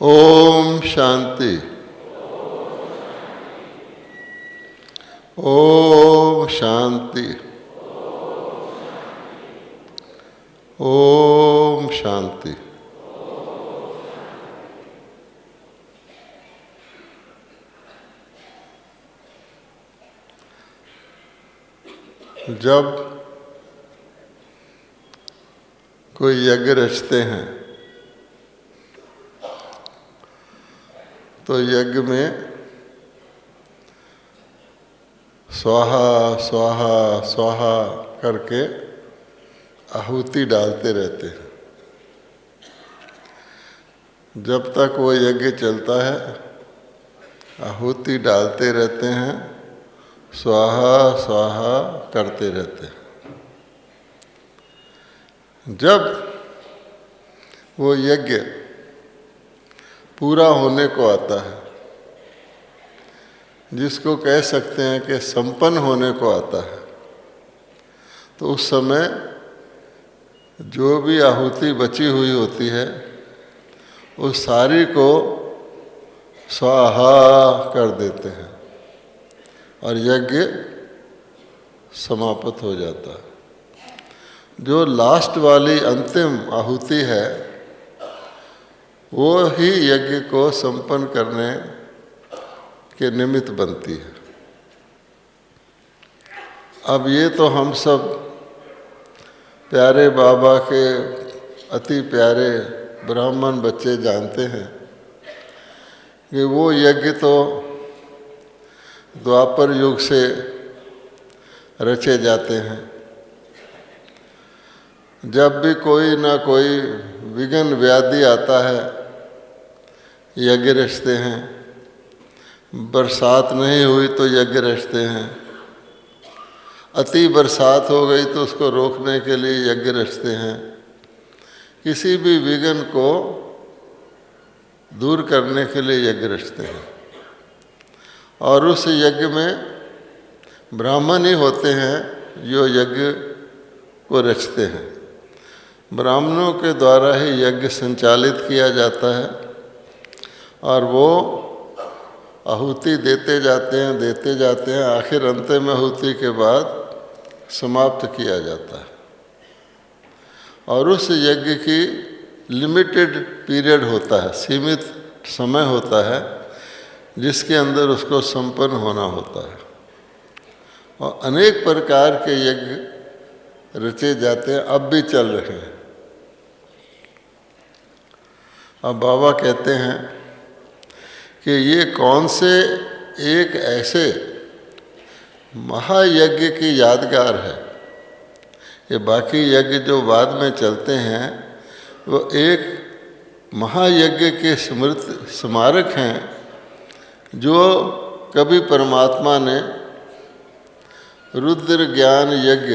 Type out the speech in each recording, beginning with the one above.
ओम शांति। ओम शांति। ओम शांति। जब कोई यज्ञ रचते हैं तो यज्ञ में स्वाहा स्वाहा स्वाहा करके आहुति डालते रहते हैं। जब तक वो यज्ञ चलता है आहुति डालते रहते हैं, स्वाहा स्वाहा करते रहते हैं। जब वो यज्ञ पूरा होने को आता है, जिसको कह सकते हैं कि संपन्न होने को आता है, तो उस समय जो भी आहुति बची हुई होती है उस सारी को स्वाहा कर देते हैं और यज्ञ समाप्त हो जाता है। जो लास्ट वाली अंतिम आहुति है वो ही यज्ञ को संपन्न करने के निमित्त बनती है। अब ये तो हम सब प्यारे बाबा के अति प्यारे ब्राह्मण बच्चे जानते हैं कि वो यज्ञ तो द्वापर युग से रचे जाते हैं। जब भी कोई ना कोई विघ्न व्याधि आता है यज्ञ रचते हैं। बरसात नहीं हुई तो यज्ञ रचते हैं। अति बरसात हो गई तो उसको रोकने के लिए यज्ञ रचते हैं। किसी भी विघ्न को दूर करने के लिए यज्ञ रचते हैं। और उस यज्ञ में ब्राह्मण ही होते हैं जो यज्ञ को रचते हैं। ब्राह्मणों के द्वारा ही यज्ञ संचालित किया जाता है और वो आहुति देते जाते हैं, आखिर अंतिम आहुति के बाद समाप्त किया जाता है। और उस यज्ञ की लिमिटेड पीरियड होता है, सीमित समय होता है जिसके अंदर उसको संपन्न होना होता है। और अनेक प्रकार के यज्ञ रचे जाते हैं, अब भी चल रहे हैं। अब बाबा कहते हैं कि ये कौन से एक ऐसे महायज्ञ की यादगार है। ये बाकी यज्ञ जो बाद में चलते हैं वो एक महायज्ञ के स्मारक हैं जो कभी परमात्मा ने रुद्र ज्ञान यज्ञ,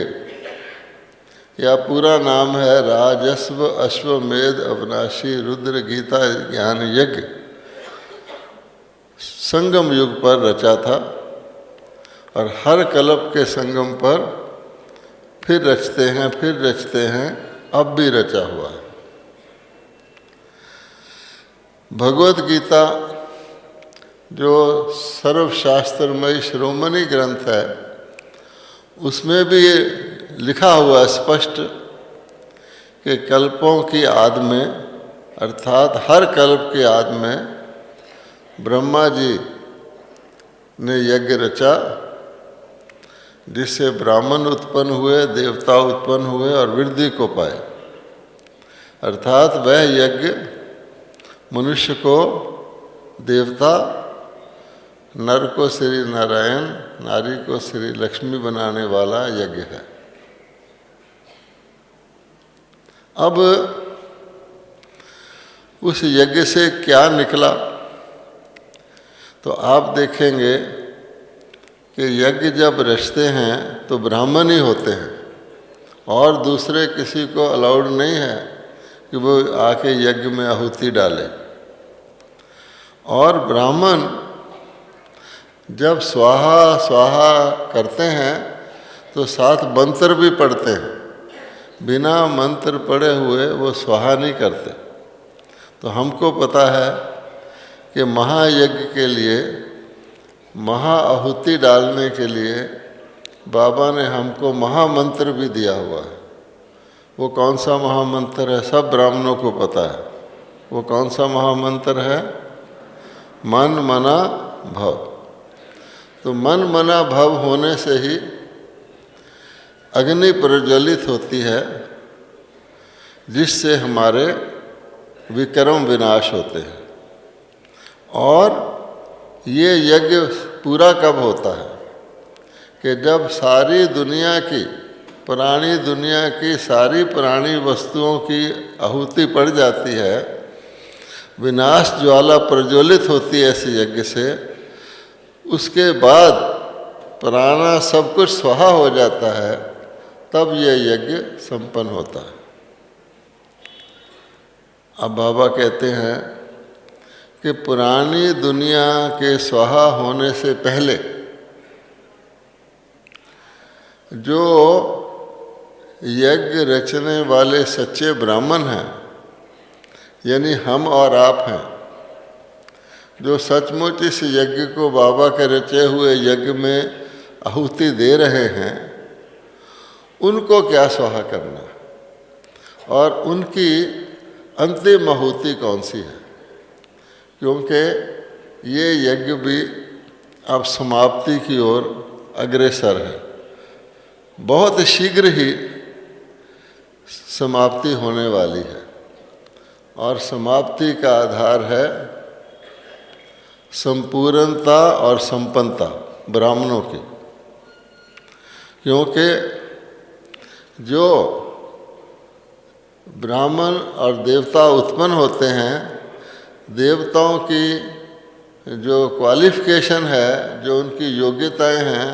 या पूरा नाम है राजस्व अश्वमेध अविनाशी रुद्र गीता ज्ञान यज्ञ, संगम युग पर रचा था। और हर कल्प के संगम पर फिर रचते हैं, अब भी रचा हुआ है। भगवत गीता जो सर्वशास्त्रमयी शिरोमणि ग्रंथ है उसमें भी ये लिखा हुआ स्पष्ट कि कल्पों की आद में, अर्थात हर कल्प के आद में ब्रह्मा जी ने यज्ञ रचा, जिससे ब्राह्मण उत्पन्न हुए, देवता उत्पन्न हुए और वृद्धि को पाए। अर्थात वह यज्ञ मनुष्य को देवता, नर को श्री नारायण, नारी को श्री लक्ष्मी बनाने वाला यज्ञ है। अब उस यज्ञ से क्या निकला तो आप देखेंगे कि यज्ञ जब रचते हैं तो ब्राह्मण ही होते हैं और दूसरे किसी को अलाउड नहीं है कि वो आके यज्ञ में आहुति डाले। और ब्राह्मण जब स्वाहा स्वाहा करते हैं तो साथ मंत्र भी पढ़ते हैं। बिना मंत्र पढ़े हुए वो स्वाहा नहीं करते। तो हमको पता है कि महायज्ञ के लिए, महाआहुति डालने के लिए बाबा ने हमको महामंत्र भी दिया हुआ है। वो कौन सा महामंत्र है? सब ब्राह्मणों को पता है। वो कौन सा महामंत्र है? मन मना भव। तो मन मना भव होने से ही अग्नि प्रज्वलित होती है, जिससे हमारे विक्रम विनाश होते हैं। और ये यज्ञ पूरा कब होता है? कि जब सारी दुनिया की, पुरानी दुनिया की सारी पुरानी वस्तुओं की आहुति पड़ जाती है, विनाश ज्वाला प्रज्वलित होती है इस यज्ञ से, उसके बाद पुराना सब कुछ स्वाहा हो जाता है, तब ये यज्ञ संपन्न होता है। अब बाबा कहते हैं कि पुरानी दुनिया के स्वाहा होने से पहले जो यज्ञ रचने वाले सच्चे ब्राह्मण हैं, यानी हम और आप हैं, जो सचमुच इस यज्ञ को बाबा के रचे हुए यज्ञ में आहुति दे रहे हैं, उनको क्या स्वाहा करना और उनकी अंतिम आहुति कौन सी है? क्योंकि ये यज्ञ भी अब समाप्ति की ओर अग्रसर है। बहुत शीघ्र ही समाप्ति होने वाली है और समाप्ति का आधार है संपूर्णता और संपन्नता ब्राह्मणों की। क्योंकि जो ब्राह्मण और देवता उत्पन्न होते हैं, देवताओं की जो क्वालिफिकेशन है, जो उनकी योग्यताएं हैं,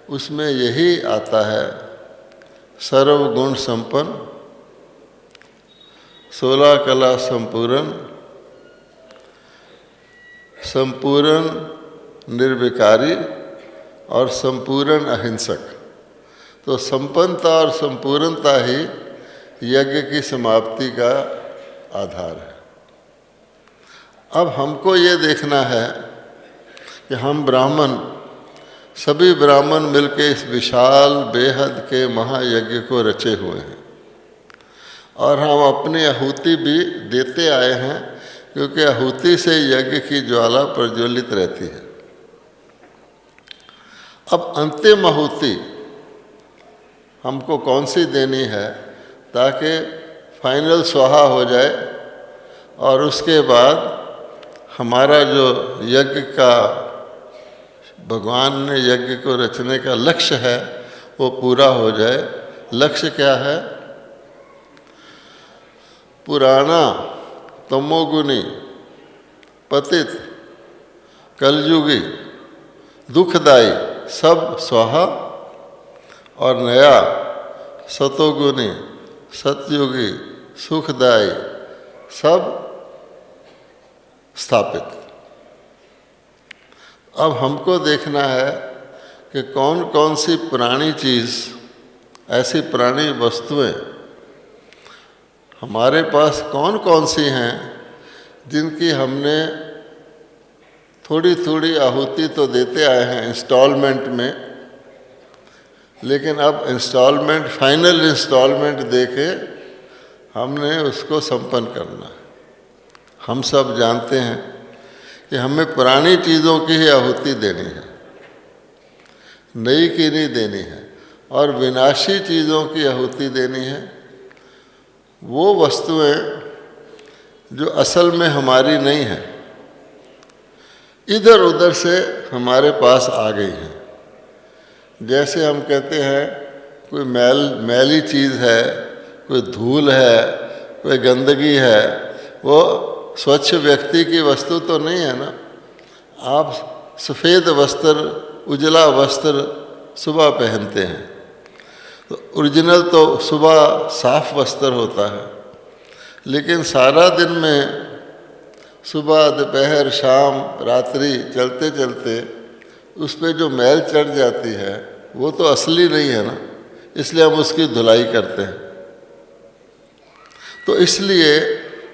उसमें यही आता है सर्वगुण संपन्न, 16 कला संपूर्ण, संपूर्ण निर्विकारी और संपूर्ण अहिंसक। तो संपन्नता और संपूर्णता ही यज्ञ की समाप्ति का आधार है। अब हमको ये देखना है कि हम ब्राह्मण, सभी ब्राह्मण मिलके इस विशाल बेहद के महायज्ञ को रचे हुए हैं और हम अपनी आहुति भी देते आए हैं, क्योंकि आहुति से यज्ञ की ज्वाला प्रज्वलित रहती है। अब अंतिम आहुति हमको कौन सी देनी है ताकि फाइनल स्वाहा हो जाए और उसके बाद हमारा जो यज्ञ का, भगवान ने यज्ञ को रचने का लक्ष्य है, वो पूरा हो जाए। लक्ष्य क्या है? पुराना तमोगुनी, पतित, कलयुगी, दुखदाई सब स्वाहा और नया सतोगुनी, सतयुगी, सुखदाई सब स्थापित। अब हमको देखना है कि कौन कौन सी पुरानी चीज़, ऐसी पुरानी वस्तुएं हमारे पास कौन कौन सी हैं जिनकी हमने थोड़ी थोड़ी आहुति तो देते आए हैं इंस्टॉलमेंट में, लेकिन अब इंस्टॉलमेंट, फाइनल इंस्टॉलमेंट दे के हमने उसको संपन्न करना है। हम सब जानते हैं कि हमें पुरानी चीज़ों की ही आहुति देनी है, नई की नहीं देनी है, और विनाशी चीज़ों की आहुति देनी है। वो वस्तुएं जो असल में हमारी नहीं हैं, इधर उधर से हमारे पास आ गई हैं। जैसे हम कहते हैं कोई मैली चीज़ है, कोई धूल है, कोई गंदगी है, वो स्वच्छ व्यक्ति की वस्तु तो नहीं है ना। आप सफ़ेद वस्त्र, उजला वस्त्र सुबह पहनते हैं, तो ओरिजिनल तो सुबह साफ वस्त्र होता है, लेकिन सारा दिन में सुबह, दोपहर, शाम, रात्रि चलते चलते उस पर जो मैल चढ़ जाती है वो तो असली नहीं है ना, इसलिए हम उसकी धुलाई करते हैं। तो इसलिए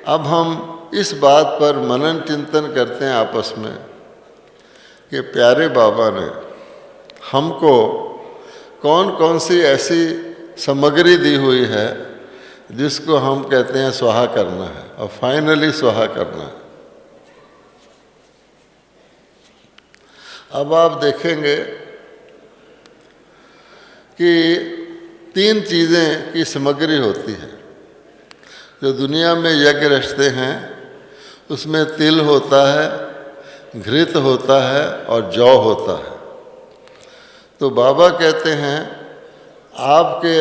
अब हम इस बात पर मनन चिंतन करते हैं आपस में कि प्यारे बाबा ने हमको कौन कौन सी ऐसी सामग्री दी हुई है जिसको हम कहते हैं स्वाहा करना है और फाइनली स्वाहा करना है। अब आप देखेंगे कि 3 चीज़ें की सामग्री होती है। जो दुनिया में यज्ञ रचते हैं उसमें तिल होता है, घृत होता है और जौ होता है। तो बाबा कहते हैं आपके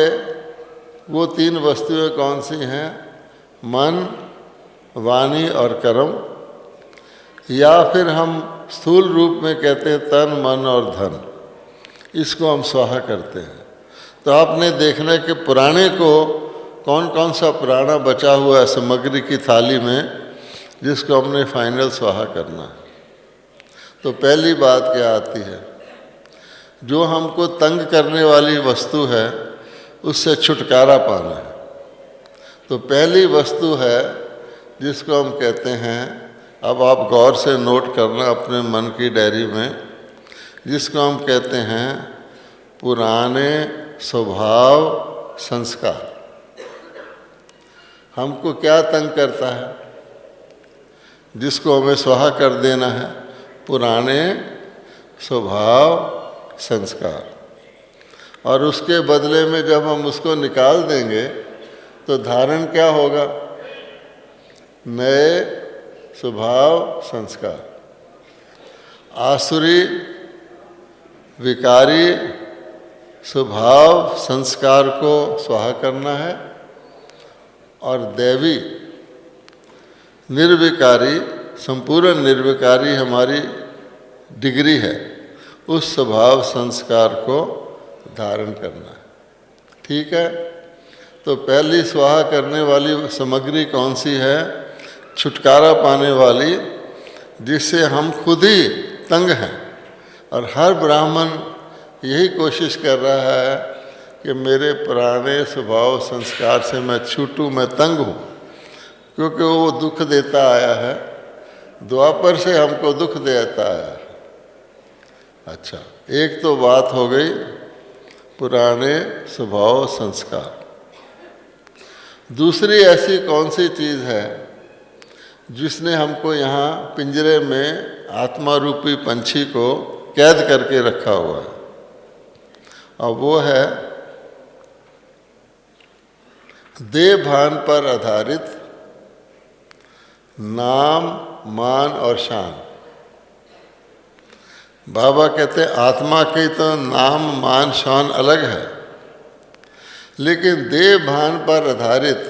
वो 3 वस्तुएं कौन सी हैं? मन, वाणी और कर्म, या फिर हम स्थूल रूप में कहते हैं तन, मन और धन। इसको हम स्वाहा करते हैं। तो आपने देखना है कि पुराने को कौन कौन सा पुराना बचा हुआ है सामग्री की थाली में जिसको हमने फाइनल स्वाहा करना है। तो पहली बात क्या आती है? जो हमको तंग करने वाली वस्तु है उससे छुटकारा पाना है। तो पहली वस्तु है जिसको हम कहते हैं, अब आप गौर से नोट करना अपने मन की डायरी में, जिसको हम कहते हैं पुराने स्वभाव संस्कार। हमको क्या तंग करता है जिसको हमें स्वाहा कर देना है? पुराने स्वभाव संस्कार। और उसके बदले में जब हम उसको निकाल देंगे तो धारण क्या होगा? नए स्वभाव संस्कार। आसुरी विकारी स्वभाव संस्कार को स्वाहा करना है और दैवी निर्विकारी, संपूर्ण निर्विकारी हमारी डिग्री है, उस स्वभाव संस्कार को धारण करना है। ठीक है? तो पहली स्वाहा करने वाली सामग्री कौन सी है? छुटकारा पाने वाली, जिससे हम खुद ही तंग हैं। और हर ब्राह्मण यही कोशिश कर रहा है कि मेरे पुराने स्वभाव संस्कार से मैं छूटूं, मैं तंग हूँ, क्योंकि वो दुख देता आया है, द्वापर से हमको दुख देता आया है। अच्छा, एक तो बात हो गई पुराने स्वभाव संस्कार। दूसरी ऐसी कौन सी चीज़ है जिसने हमको यहाँ पिंजरे में आत्मा रूपी पंछी को कैद करके रखा हुआ है? और वो है देह भान पर आधारित नाम, मान और शान। बाबा कहते हैं आत्मा की तो नाम, मान, शान अलग है, लेकिन देह भान पर आधारित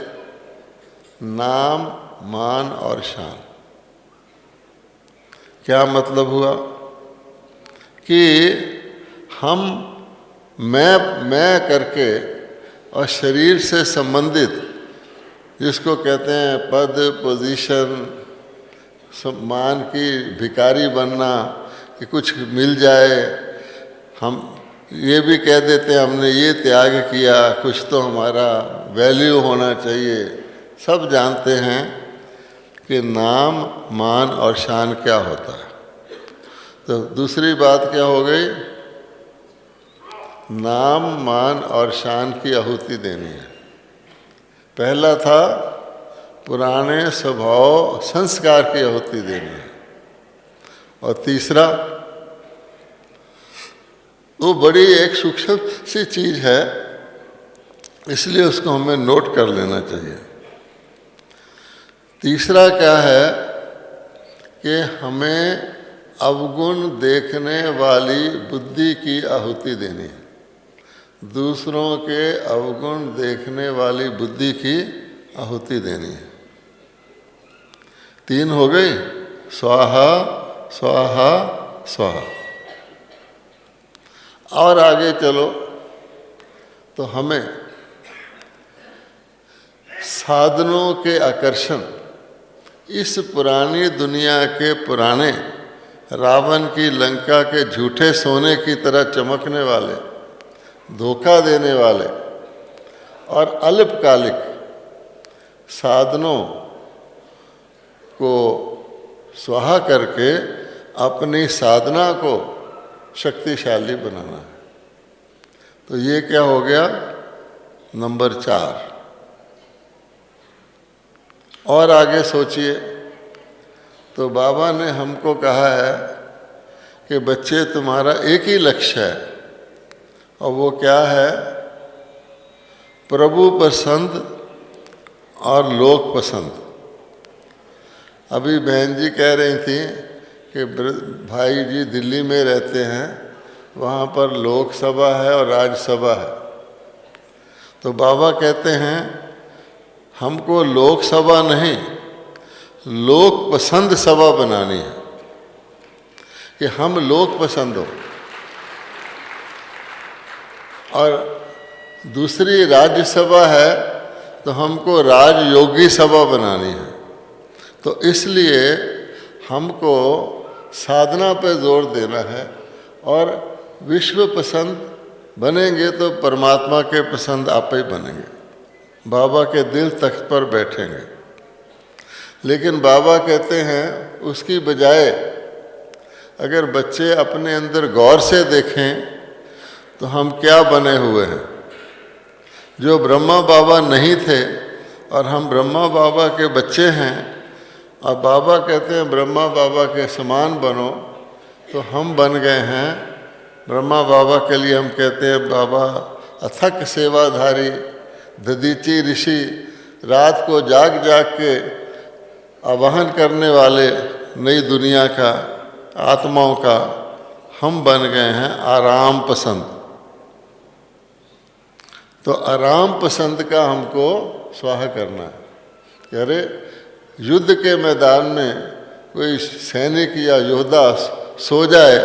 नाम, मान और शान क्या मतलब हुआ? कि हम मैं करके और शरीर से संबंधित, जिसको कहते हैं पद, पोजीशन, सम्मान की भिखारी बनना, कि कुछ मिल जाए, हम ये भी कह देते हैं हमने ये त्याग किया, कुछ तो हमारा वैल्यू होना चाहिए। सब जानते हैं कि नाम, मान और शान क्या होता है। तो दूसरी बात क्या हो गई? नाम, मान और शान की आहुति देनी है। पहला था पुराने स्वभाव संस्कार की आहुति देनी है। और तीसरा, वो बड़ी एक सूक्ष्म सी चीज़ है, इसलिए उसको हमें नोट कर लेना चाहिए। तीसरा क्या है कि हमें अवगुण देखने वाली बुद्धि की आहुति देनी है। दूसरों के अवगुण देखने वाली बुद्धि की आहुति देनी है। 3 हो गई, स्वाहा स्वाहा स्वाहा। और आगे चलो तो हमें साधनों के आकर्षण, इस पुरानी दुनिया के पुराने रावण की लंका के झूठे सोने की तरह चमकने वाले, धोखा देने वाले और अल्पकालिक साधनों को स्वाहा करके अपनी साधना को शक्तिशाली बनाना है। तो ये क्या हो गया? नंबर 4। और आगे सोचिए, तो बाबा ने हमको कहा है कि बच्चे तुम्हारा एक ही लक्ष्य है, और वो क्या है? प्रभु पसंद और लोक पसंद। अभी बहन जी कह रही थी कि भाई जी दिल्ली में रहते हैं, वहाँ पर लोकसभा है और राज्यसभा है। तो बाबा कहते हैं हमको लोकसभा नहीं, लोक पसंद सभा बनानी है, कि हम लोक पसंद हो। और दूसरी राज्यसभा है तो हमको राजयोगी सभा बनानी है। तो इसलिए हमको साधना पे जोर देना है, और विश्व पसंद बनेंगे तो परमात्मा के पसंद आप ही बनेंगे, बाबा के दिल तख्त पर बैठेंगे। लेकिन बाबा कहते हैं उसकी बजाय अगर बच्चे अपने अंदर गौर से देखें तो हम क्या बने हुए हैं। जो ब्रह्मा बाबा नहीं थे और हम ब्रह्मा बाबा के बच्चे हैं, और बाबा कहते हैं ब्रह्मा बाबा के समान बनो, तो हम बन गए हैं ब्रह्मा बाबा के लिए। हम कहते हैं बाबा अथक सेवाधारी, दधीची ऋषि, रात को जाग जाग के आवाहन करने वाले नई दुनिया का, आत्माओं का हम बन गए हैं आराम पसंद। तो आराम पसंद का हमको स्वाहा करना है। अरे युद्ध के मैदान में कोई सैनिक या योद्धा सो जाए,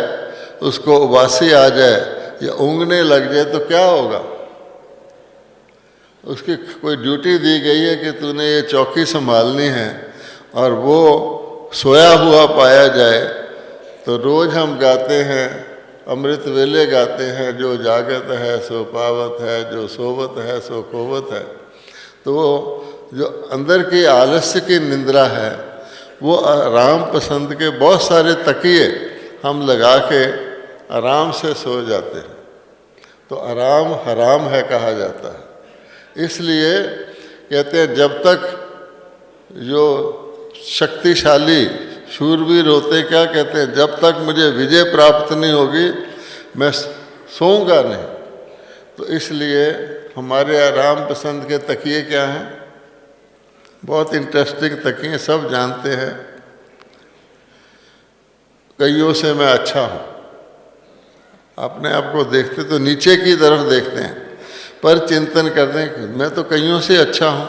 उसको उबासी आ जाए या ऊँघने लग जाए तो क्या होगा? उसकी कोई ड्यूटी दी गई है कि तूने ये चौकी संभालनी है, और वो सोया हुआ पाया जाए। तो रोज़ हम गाते हैं, अमृत वेले गाते हैं, जो जागत है सो पावत है, जो सोवत है सो खोवत है। तो वो जो अंदर की आलस्य की निंद्रा है, वो आराम पसंद के बहुत सारे तकिए हम लगा के आराम से सो जाते हैं। तो आराम हराम है कहा जाता है। इसलिए कहते हैं जब तक जो शक्तिशाली शूरवीर होते क्या कहते हैं, जब तक मुझे विजय प्राप्त नहीं होगी मैं सोऊंगा नहीं। तो इसलिए हमारे आराम पसंद के तकिए क्या हैं? बहुत इंटरेस्टिंग तकिए, सब जानते हैं। कईयों से मैं अच्छा हूँ, अपने आप को देखते तो नीचे की तरफ देखते हैं, पर चिंतन करते हैं मैं तो कईयों से अच्छा हूँ।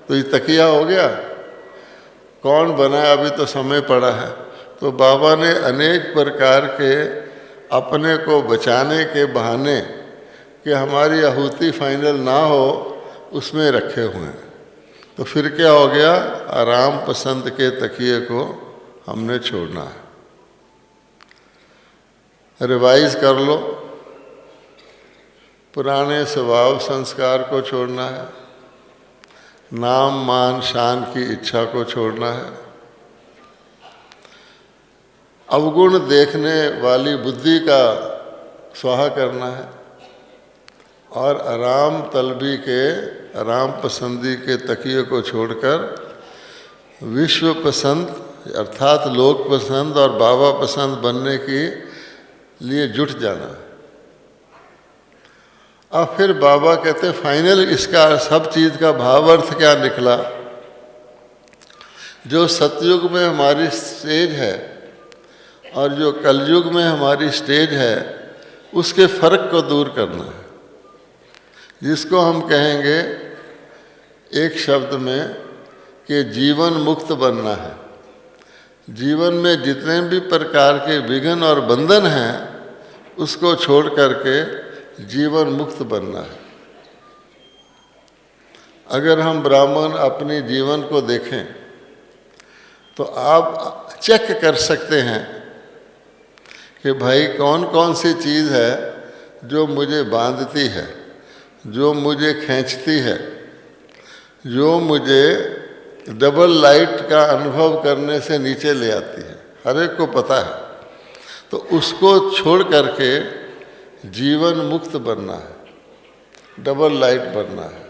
तो ये तकिया हो गया। कौन बनाया? अभी तो समय पड़ा है। तो बाबा ने अनेक प्रकार के अपने को बचाने के बहाने कि हमारी आहुति फाइनल ना हो उसमें रखे हुए हैं। तो फिर क्या हो गया? आराम पसंद के तकिए को हमने छोड़ना है। रिवाइज कर लो, पुराने स्वभाव संस्कार को छोड़ना है, नाम मान शान की इच्छा को छोड़ना है, अवगुण देखने वाली बुद्धि का स्वाहा करना है, और आराम तलबी के, आराम पसंदी के तकिए को छोड़कर विश्व पसंद अर्थात लोक पसंद और बाबा पसंद बनने के लिए जुट जाना। अब फिर बाबा कहते फाइनल इसका सब चीज़ का भावार्थ क्या निकला? जो सतयुग में हमारी स्टेज है और जो कलयुग में हमारी स्टेज है, उसके फर्क को दूर करना है, जिसको हम कहेंगे एक शब्द में कि जीवन मुक्त बनना है। जीवन में जितने भी प्रकार के विघ्न और बंधन हैं उसको छोड़ करके जीवन मुक्त बनना है। अगर हम ब्राह्मण अपने जीवन को देखें तो आप चेक कर सकते हैं कि भाई कौन कौन सी चीज़ है जो मुझे बांधती है, जो मुझे खींचती है, जो मुझे डबल लाइट का अनुभव करने से नीचे ले आती है, हर एक को पता है। तो उसको छोड़ करके जीवन मुक्त बनना है, डबल लाइट बनना है।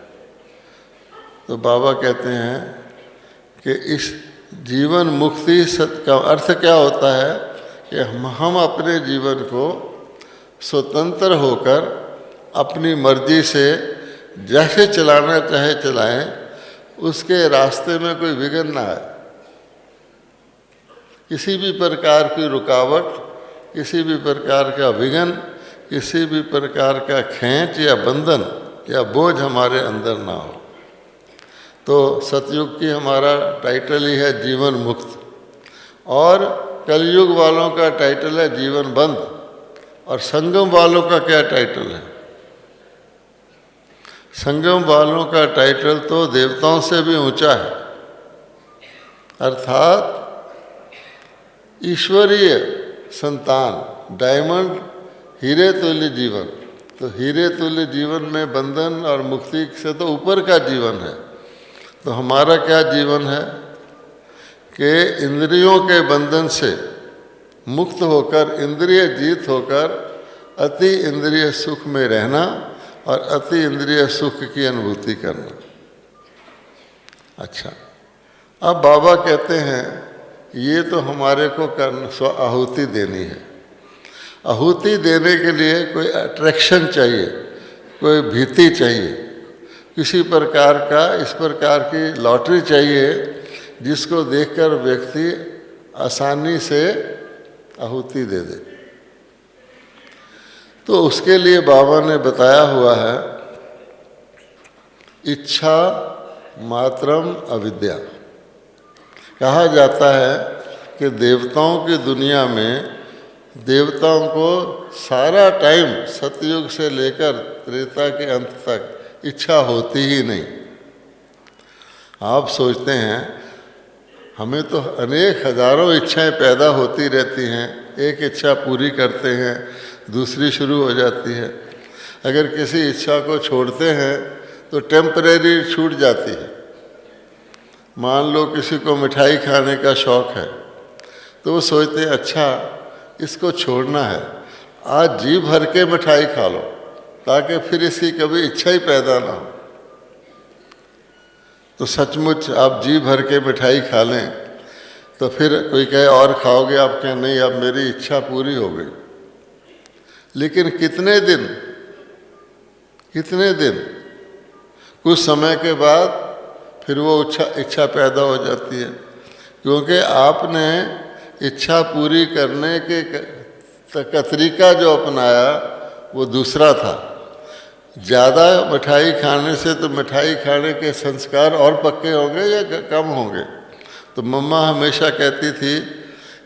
तो बाबा कहते हैं कि इस जीवन मुक्ति का अर्थ क्या होता है कि हम अपने जीवन को स्वतंत्र होकर अपनी मर्जी से जैसे चलाना चाहे चलाएं, उसके रास्ते में कोई विघ्न ना आए, किसी भी प्रकार की रुकावट, किसी भी प्रकार का विघ्न, किसी भी प्रकार का खींच या बंधन या बोझ हमारे अंदर ना हो। तो सतयुग की हमारा टाइटल ही है जीवन मुक्त, और कलयुग वालों का टाइटल है जीवन बंद। और संगम वालों का क्या टाइटल है? संगम वालों का टाइटल तो देवताओं से भी ऊंचा है, अर्थात ईश्वरीय संतान, डायमंड, हीरे तुल्य जीवन। तो हीरे तुल्य जीवन में बंधन और मुक्ति से तो ऊपर का जीवन है। तो हमारा क्या जीवन है कि इंद्रियों के बंधन से मुक्त होकर, इंद्रिय जीत होकर अति इंद्रिय सुख में रहना और अति इंद्रिय सुख की अनुभूति करना। अच्छा, अब बाबा कहते हैं ये तो हमारे को करना, स्व आहुति देनी है। आहुति देने के लिए कोई अट्रैक्शन चाहिए, कोई भीति चाहिए, किसी प्रकार का इस प्रकार की लॉटरी चाहिए जिसको देखकर व्यक्ति आसानी से आहुति दे दे। तो उसके लिए बाबा ने बताया हुआ है, इच्छा मात्रम अविद्या। कहा जाता है कि देवताओं की दुनिया में देवताओं को सारा टाइम सतयुग से लेकर त्रेता के अंत तक इच्छा होती ही नहीं। आप सोचते हैं हमें तो अनेक हजारों इच्छाएं पैदा होती रहती हैं, एक इच्छा पूरी करते हैं दूसरी शुरू हो जाती है। अगर किसी इच्छा को छोड़ते हैं तो टेम्परेरी छूट जाती है। मान लो किसी को मिठाई खाने का शौक़ है तो वो सोचते हैं अच्छा इसको छोड़ना है, आज जी भर के मिठाई खा लो ताकि फिर इसकी कभी इच्छा ही पैदा ना हो। तो सचमुच आप जी भर के मिठाई खा लें तो फिर कोई कहे और खाओगे, आप कहें नहीं अब मेरी इच्छा पूरी हो गई। लेकिन कितने दिन, कुछ समय के बाद फिर वो इच्छा पैदा हो जाती है, क्योंकि आपने इच्छा पूरी करने के का तरीका जो अपनाया वो दूसरा था। ज़्यादा मिठाई खाने से तो मिठाई खाने के संस्कार और पक्के होंगे या कम होंगे। तो मम्मा हमेशा कहती थी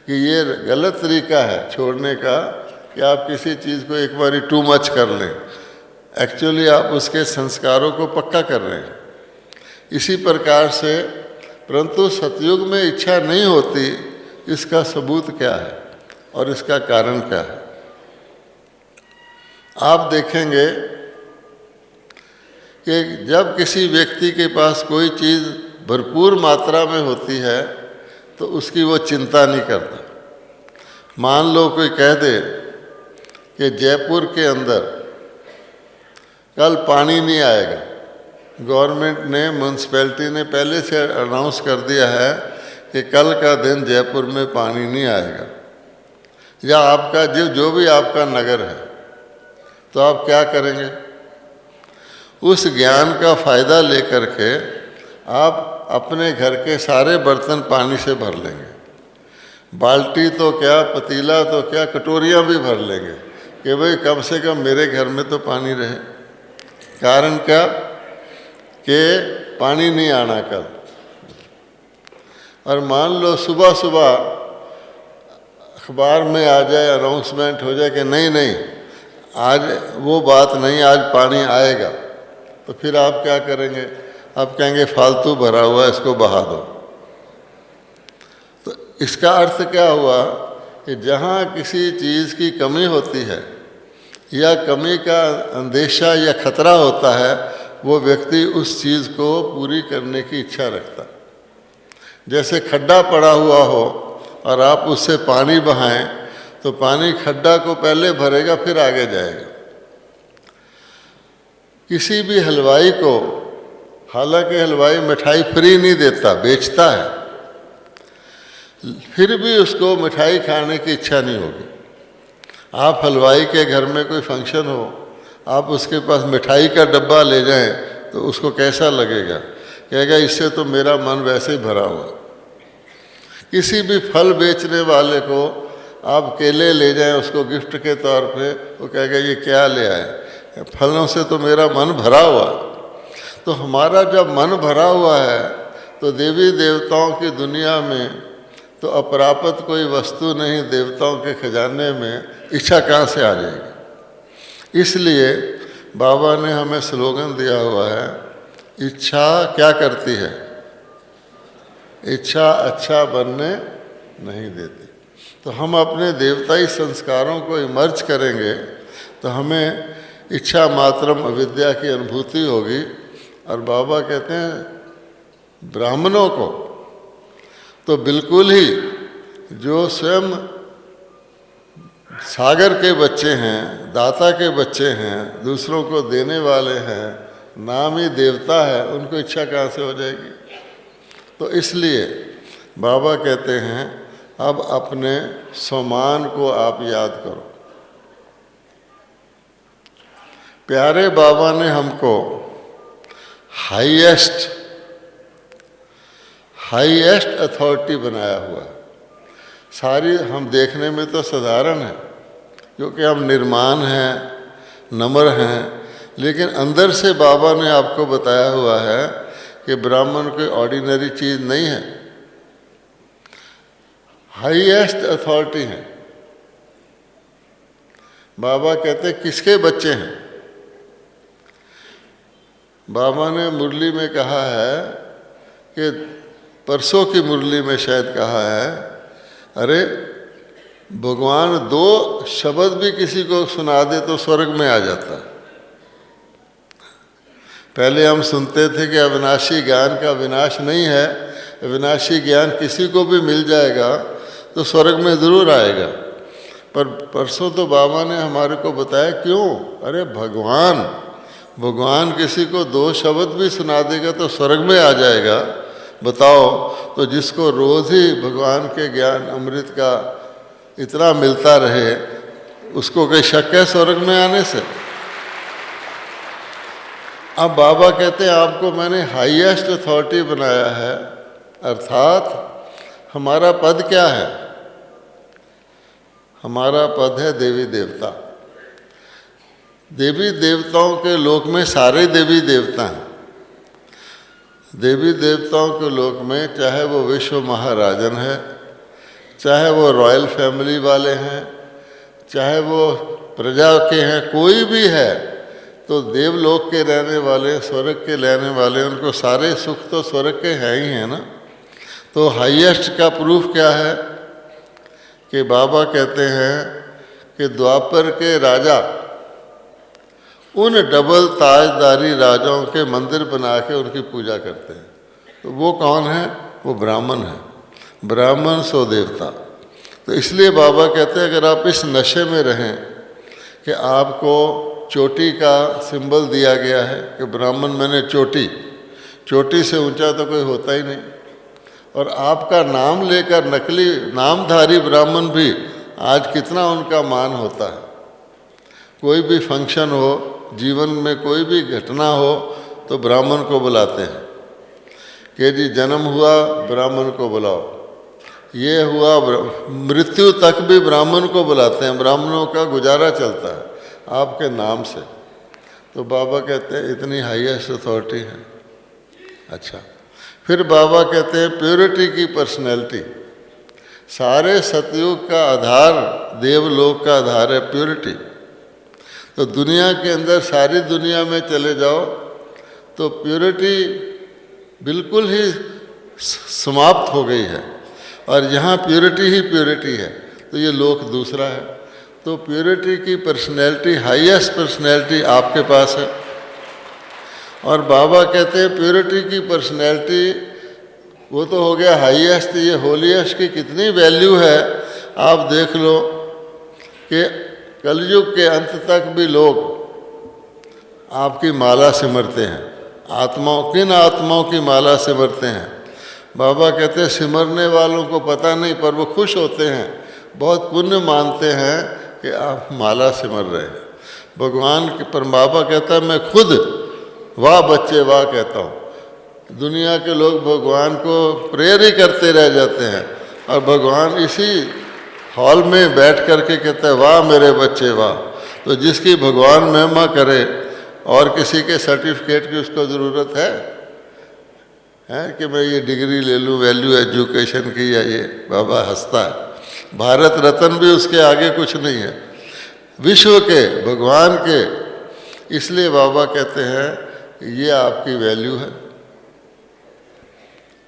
कि ये गलत तरीका है छोड़ने का कि आप किसी चीज़ को एक बारी टू मच कर लें, एक्चुअली आप उसके संस्कारों को पक्का कर रहे हैं। इसी प्रकार से परंतु सतयुग में इच्छा नहीं होती, इसका सबूत क्या है और इसका कारण क्या है? आप देखेंगे कि जब किसी व्यक्ति के पास कोई चीज़ भरपूर मात्रा में होती है तो उसकी वो चिंता नहीं करता। मान लो कोई कह दे कि जयपुर के अंदर कल पानी नहीं आएगा, गवर्नमेंट ने, म्यूनसिपैलिटी ने पहले से अनाउंस कर दिया है कि कल का दिन जयपुर में पानी नहीं आएगा, या आपका जो भी आपका नगर है, तो आप क्या करेंगे? उस ज्ञान का फ़ायदा लेकर के आप अपने घर के सारे बर्तन पानी से भर लेंगे। बाल्टी तो क्या, पतीला तो क्या, कटोरियाँ भी भर लेंगे कि भाई कम से कम मेरे घर में तो पानी रहे। कारण क्या कि पानी नहीं आना कल। और मान लो सुबह सुबह अखबार में आ जाए, अनाउंसमेंट हो जाए कि नहीं आज वो बात नहीं, आज पानी आएगा, तो फिर आप क्या करेंगे? आप कहेंगे फालतू भरा हुआ है, इसको बहा दो। तो इसका अर्थ क्या हुआ कि जहाँ किसी चीज़ की कमी होती है या कमी का अंदेशा या खतरा होता है, वो व्यक्ति उस चीज़ को पूरी करने की इच्छा रखता है। जैसे खड्डा पड़ा हुआ हो और आप उससे पानी बहाएं तो पानी खड्डा को पहले भरेगा फिर आगे जाएगा। किसी भी हलवाई को, हालांकि हलवाई मिठाई फ्री नहीं देता, बेचता है, फिर भी उसको मिठाई खाने की इच्छा नहीं होगी। आप हलवाई के घर में कोई फंक्शन हो, आप उसके पास मिठाई का डब्बा ले जाएं तो उसको कैसा लगेगा? कहेगा इससे तो मेरा मन वैसे ही भरा हुआ। किसी भी फल बेचने वाले को आप केले ले जाएं उसको गिफ्ट के तौर पे, वो कहेगा ये क्या ले आए? फलों से तो मेरा मन भरा हुआ। तो हमारा जब मन भरा हुआ है तो देवी देवताओं की दुनिया में तो अपरापत कोई वस्तु नहीं, देवताओं के खजाने में इच्छा कहाँ से आ जाएगी? इसलिए बाबा ने हमें स्लोगन दिया हुआ है, इच्छा क्या करती है? इच्छा अच्छा बनने नहीं देती। तो हम अपने देवताई संस्कारों को इमर्ज करेंगे तो हमें इच्छा मात्रम अविद्या की अनुभूति होगी। और बाबा कहते हैं ब्राह्मणों को तो बिल्कुल ही, जो स्वयं सागर के बच्चे हैं, दाता के बच्चे हैं, दूसरों को देने वाले हैं, नाम ही देवता है, उनको इच्छा कहाँ से हो जाएगी? तो इसलिए बाबा कहते हैं अब अपने स्वमान को आप याद करो। प्यारे बाबा ने हमको हाईएस्ट अथॉरिटी बनाया हुआ है। सारी हम देखने में तो साधारण है क्योंकि हम निर्माण हैं, नम्र हैं, लेकिन अंदर से बाबा ने आपको बताया हुआ है कि ब्राह्मण कोई ऑर्डिनरी चीज़ नहीं है, हाईएस्ट अथॉरिटी है। बाबा कहते किसके बच्चे हैं? बाबा ने मुरली में कहा है कि परसों की मुरली में शायद कहा है, अरे भगवान दो शब्द भी किसी को सुना दे तो स्वर्ग में आ जाता है। पहले हम सुनते थे कि अविनाशी ज्ञान का विनाश नहीं है, अविनाशी ज्ञान किसी को भी मिल जाएगा तो स्वर्ग में ज़रूर आएगा। पर परसों तो बाबा ने हमारे को बताया क्यों? अरे भगवान किसी को दो शब्द भी सुना देगा तो स्वर्ग में आ जाएगा। बताओ, तो जिसको रोज़ ही भगवान के ज्ञान अमृत का इतना मिलता रहे उसको कोई शक है स्वर्ग में आने से? अब बाबा कहते हैं आपको मैंने हाईएस्ट अथॉरिटी बनाया है, अर्थात हमारा पद क्या है? हमारा पद है देवी देवता। देवी देवताओं के लोक में सारे देवी देवता हैं। देवी देवताओं के लोक में चाहे वो विश्व महाराजन है, चाहे वो रॉयल फैमिली वाले हैं, चाहे वो प्रजा के हैं, कोई भी है, तो देवलोक के रहने वाले, स्वर्ग के रहने वाले, उनको सारे सुख तो स्वर्ग के हैं ही हैं ना। तो हाईएस्ट का प्रूफ क्या है कि बाबा कहते हैं कि द्वापर के राजा उन डबल ताजदारी राजाओं के मंदिर बना के उनकी पूजा करते हैं। तो वो कौन है? वो ब्राह्मण है। ब्राह्मण सो देवता। तो इसलिए बाबा कहते हैं अगर आप इस नशे में रहें कि आपको चोटी का सिंबल दिया गया है कि ब्राह्मण मैंने चोटी से ऊंचा तो कोई होता ही नहीं, और आपका नाम लेकर नकली नामधारी ब्राह्मण भी आज कितना उनका मान होता है। कोई भी फंक्शन हो, जीवन में कोई भी घटना हो तो ब्राह्मण को बुलाते हैं कि जी जन्म हुआ ब्राह्मण को बुलाओ, ये हुआ, मृत्यु तक भी ब्राह्मण को बुलाते हैं। ब्राह्मणों का गुजारा चलता है आपके नाम से। तो बाबा कहते हैं इतनी हाईएस्ट अथॉरिटी है। अच्छा, फिर बाबा कहते हैं प्योरिटी की पर्सनैलिटी। सारे सतयुग का आधार, देवलोक का आधार है प्योरिटी। तो दुनिया के अंदर, सारी दुनिया में चले जाओ तो प्योरिटी बिल्कुल ही समाप्त हो गई है, और यहाँ प्योरिटी ही प्योरिटी है, तो ये लोक दूसरा है। तो प्योरिटी की पर्सनैलिटी, हाईएस्ट पर्सनैलिटी आपके पास है। और बाबा कहते हैं प्योरिटी की पर्सनैलिटी वो तो हो गया हाईएस्ट। ये होलीएस्ट की कितनी वैल्यू है आप देख लो कि कलयुग के अंत तक भी लोग आपकी माला सिमरते हैं। किन आत्माओं की माला सिमरते हैं? बाबा कहते हैं सिमरने वालों को पता नहीं, पर वो खुश होते हैं, बहुत पुण्य मानते हैं कि आप माला सिमर रहे हैं भगवान के। पर बाबा कहता है मैं खुद वाह बच्चे वाह कहता हूँ। दुनिया के लोग भगवान को प्रेयर ही करते रह जाते हैं, और भगवान इसी हॉल में बैठ करके कहते हैं वाह मेरे बच्चे वाह। तो जिसकी भगवान महिमा करे और किसी के सर्टिफिकेट की उसको ज़रूरत है कि मैं ये डिग्री ले लूँ वैल्यू एजुकेशन की, या ये बाबा हंसता है। भारत रत्न भी उसके आगे कुछ नहीं है, विश्व के भगवान के। इसलिए बाबा कहते हैं ये आपकी वैल्यू है।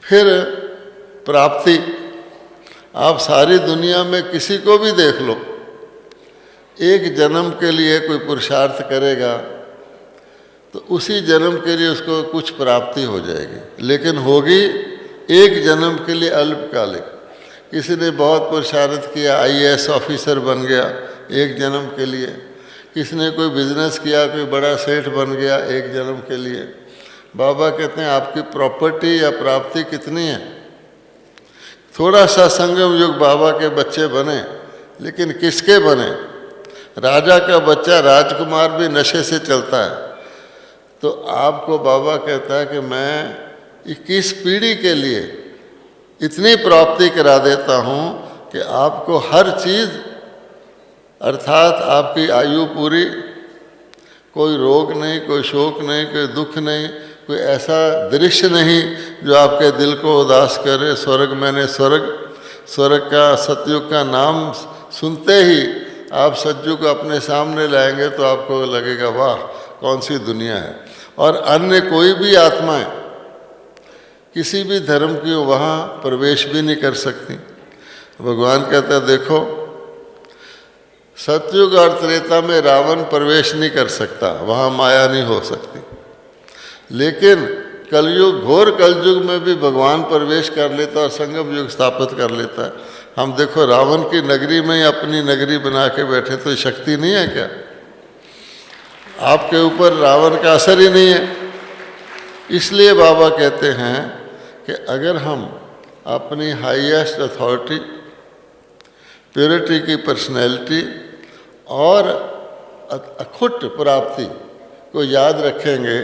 फिर प्राप्ति, आप सारी दुनिया में किसी को भी देख लो, एक जन्म के लिए कोई पुरुषार्थ करेगा तो उसी जन्म के लिए उसको कुछ प्राप्ति हो जाएगी, लेकिन होगी एक जन्म के लिए अल्पकालिक। किसी ने बहुत पुरुषार्थ किया, आईएएस ऑफिसर बन गया एक जन्म के लिए, किसी ने कोई बिजनेस किया, कोई बड़ा सेठ बन गया एक जन्म के लिए। बाबा कहते हैं आपकी प्रॉपर्टी या प्राप्ति कितनी है? थोड़ा सा संगम युग बाबा के बच्चे बने, लेकिन किसके बने? राजा का बच्चा राजकुमार भी नशे से चलता है। तो आपको बाबा कहता है कि मैं 21 पीढ़ी के लिए इतनी प्राप्ति करा देता हूँ कि आपको हर चीज़, अर्थात आपकी आयु पूरी, कोई रोग नहीं, कोई शोक नहीं, कोई दुख नहीं, कोई ऐसा दृश्य नहीं जो आपके दिल को उदास करे। स्वर्ग का सतयुग का नाम सुनते ही आप सतयुग को अपने सामने लाएंगे तो आपको लगेगा वाह कौन सी दुनिया है। और अन्य कोई भी आत्माएं किसी भी धर्म की वहाँ प्रवेश भी नहीं कर सकती। भगवान कहता है देखो सतयुग और त्रेता में रावण प्रवेश नहीं कर सकता, वहाँ माया नहीं हो सकती, लेकिन कलयुग, घोर कलयुग में भी भगवान प्रवेश कर लेता और संगम युग स्थापित कर लेता है। हम देखो रावण की नगरी में ही अपनी नगरी बना के बैठे, तो शक्ति नहीं है क्या? आपके ऊपर रावण का असर ही नहीं है। इसलिए बाबा कहते हैं कि अगर हम अपनी हाईएस्ट अथॉरिटी, प्योरिटी की पर्सनैलिटी और अखुट प्राप्ति को याद रखेंगे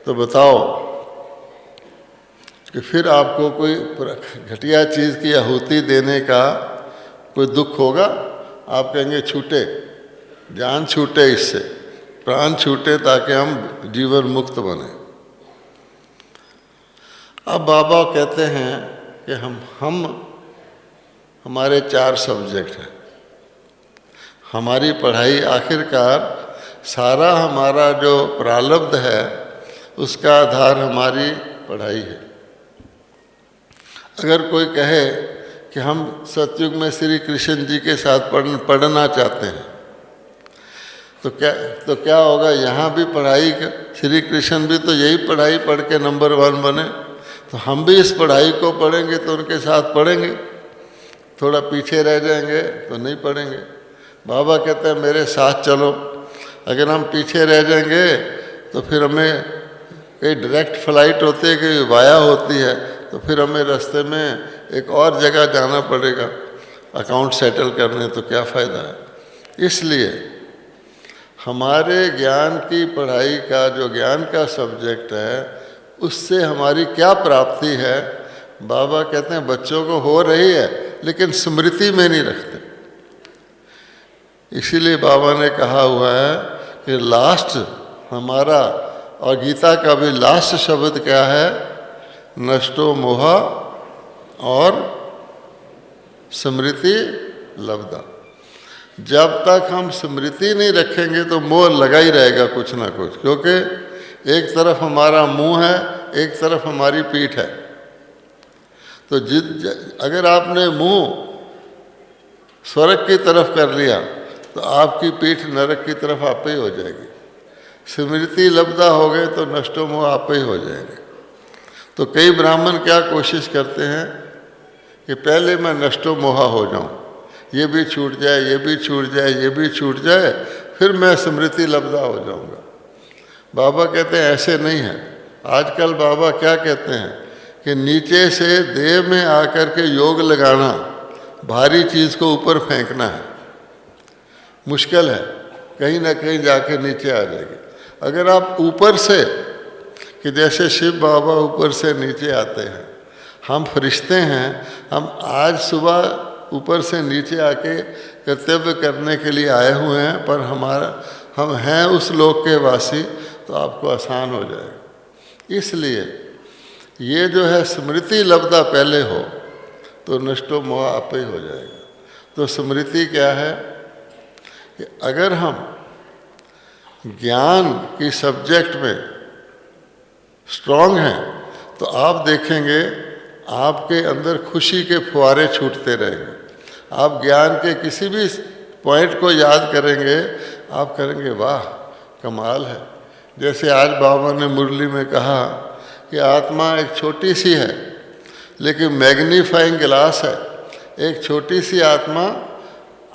तो बताओ कि फिर आपको कोई घटिया चीज़ की आहुति देने का कोई दुख होगा? आप कहेंगे छूटे, जान छूटे, इससे प्राण छूटे ताकि हम जीवन मुक्त बने। अब बाबा कहते हैं कि हमारे 4 सब्जेक्ट हैं। हमारी पढ़ाई आखिरकार सारा हमारा जो प्रारब्ध है उसका आधार हमारी पढ़ाई है। अगर कोई कहे कि हम सतयुग में श्री कृष्ण जी के साथ पढ़ना चाहते हैं तो क्या होगा? यहाँ भी पढ़ाई, श्री कृष्ण भी तो यही पढ़ाई पढ़ के नंबर 1 बने, तो हम भी इस पढ़ाई को पढ़ेंगे तो उनके साथ पढ़ेंगे। थोड़ा पीछे रह जाएंगे तो नहीं पढ़ेंगे। बाबा कहते हैं मेरे साथ चलो। अगर हम पीछे रह जाएंगे तो फिर हमें कहीं डायरेक्ट फ्लाइट होती है, कहीं वाया होती है, तो फिर हमें रास्ते में एक और जगह जाना पड़ेगा अकाउंट सेटल करने, तो क्या फ़ायदा है। इसलिए हमारे ज्ञान की पढ़ाई का जो ज्ञान का सब्जेक्ट है उससे हमारी क्या प्राप्ति है? बाबा कहते हैं बच्चों को हो रही है लेकिन स्मृति में नहीं रखते। इसीलिए बाबा ने कहा हुआ है कि लास्ट हमारा, और गीता का भी लास्ट शब्द क्या है? नष्टो मोहा और स्मृति लब्धा। जब तक हम स्मृति नहीं रखेंगे तो मोह लगा ही रहेगा कुछ ना कुछ, क्योंकि एक तरफ हमारा मुंह है, एक तरफ हमारी पीठ है। तो अगर आपने मुंह स्वर्ग की तरफ कर लिया तो आपकी पीठ नरक की तरफ आप ही हो जाएगी। स्मृति लब्धा हो गए तो नष्टो मोह आप ही हो जाएंगे। तो कई ब्राह्मण क्या कोशिश करते हैं कि पहले मैं नष्टो मोहा हो जाऊं, ये भी छूट जाए, ये भी छूट जाए, ये भी छूट जाए, फिर मैं स्मृति लब्धा हो जाऊंगा। बाबा कहते हैं ऐसे नहीं है। आजकल बाबा क्या कहते हैं कि नीचे से देह में आकर के योग लगाना, भारी चीज़ को ऊपर फेंकना है, मुश्किल है, कहीं ना कहीं जाके नीचे आ जाएगी। अगर आप ऊपर से, कि जैसे शिव बाबा ऊपर से नीचे आते हैं, हम फरिश्ते हैं, हम आज सुबह ऊपर से नीचे आके कर्तव्य करने के लिए आए हुए हैं, पर हम हैं उस लोक के वासी, तो आपको आसान हो जाएगा। इसलिए ये जो है स्मृति लब्धा पहले हो तो नष्टो मोह आप ही हो जाएगा। तो स्मृति क्या है कि अगर हम ज्ञान की सब्जेक्ट में स्ट्रांग हैं तो आप देखेंगे आपके अंदर खुशी के फुहारे छूटते रहेंगे। आप ज्ञान के किसी भी पॉइंट को याद करेंगे, आप करेंगे वाह कमाल है। जैसे आज बाबा ने मुरली में कहा कि आत्मा एक छोटी सी है लेकिन मैग्नीफाइंग ग्लास है। एक छोटी सी आत्मा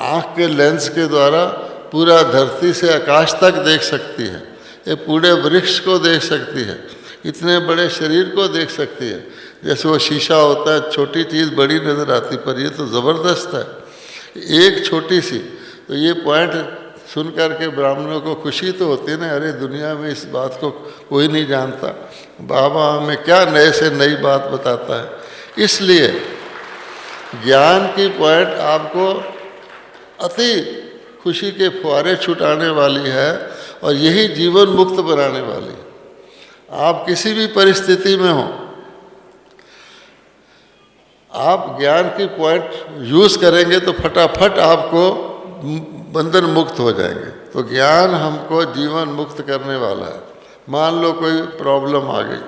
आँख के लेंस के द्वारा पूरा धरती से आकाश तक देख सकती है, ये पूरे वृक्ष को देख सकती है, इतने बड़े शरीर को देख सकती है। जैसे वो शीशा होता है, छोटी चीज़ बड़ी नज़र आती, पर ये तो ज़बरदस्त है, एक छोटी सी। तो ये पॉइंट सुन कर के ब्राह्मणों को खुशी तो होती है ना, अरे दुनिया में इस बात को कोई नहीं जानता, बाबा हमें क्या नए से नई बात बताता है। इसलिए ज्ञान की पॉइंट आपको अति खुशी के फुहारे छुटाने वाली है और यही जीवन मुक्त बनाने वाली है। आप किसी भी परिस्थिति में हो, आप ज्ञान की पॉइंट यूज़ करेंगे तो फटाफट आपको बंधन मुक्त हो जाएंगे। तो ज्ञान हमको जीवन मुक्त करने वाला है। मान लो कोई प्रॉब्लम आ गई,